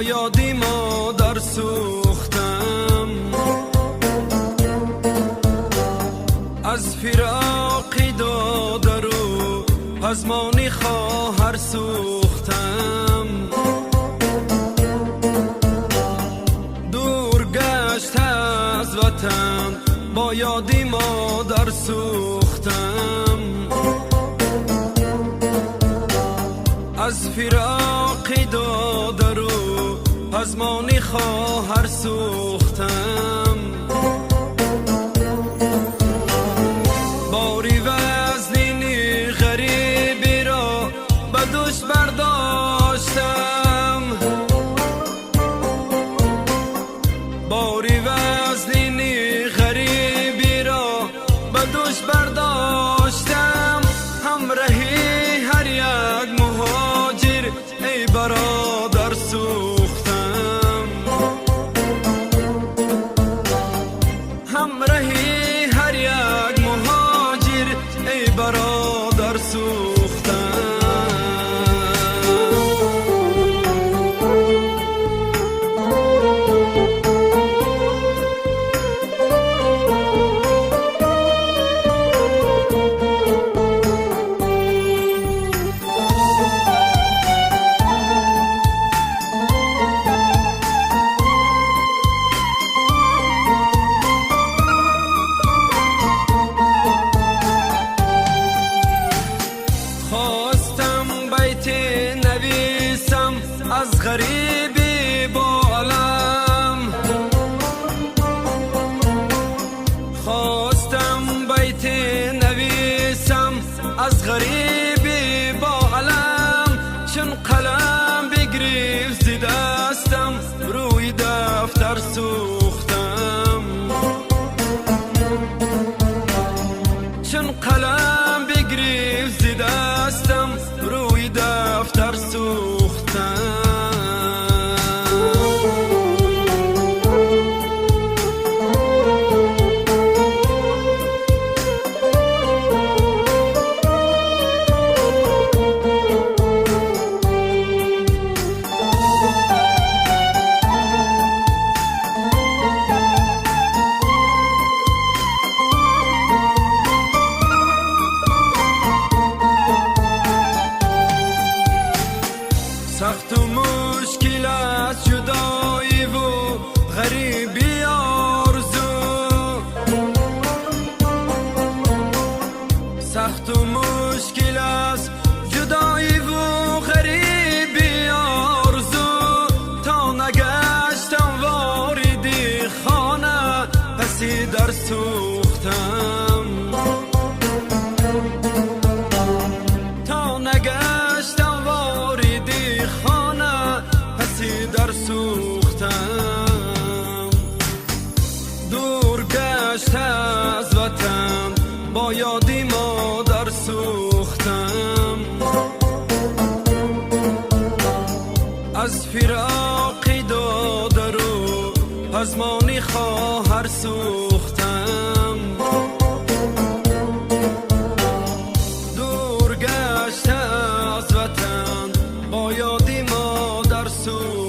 با یادی مادر سوختم. از فراقی داده رو پزمانی خواهر سوختم. دور گشت از وطن با یادی مادر سوختم. از فراقی داده رو پزمانی خواهر سوختم. باری وزنینی غریبی را به دوش برداشتم. باری وزنینی غریبی را به دوش برداشتم. همراهی هر یک مهاجر ای برادر سوختم. همراهی هر یک مهاجر ای برادر سوختم. خواستم بیت نویسم از غریبی با علم. خواستم بیت نویسم از غریبی با علم. چون قلم بگرفت ز دستم روی دفتر سوختم. چون قلم بگرفت ز دستم روی دفتر سوختم. سخت و مشکل است جدایی و غریبی آرزو. سخت و مشکل است جدایی و غریبی آرزو. تا نگشتم واردی خانه پسی در سوختم. تا نگشتم واردی خانه پسی در سوختم. دور گشت از وطن با یادی مادر سوختم. از فراقی داده رو پزمانی خواهر سوختم. دور گشت از وطن با یادی مادر سوختم.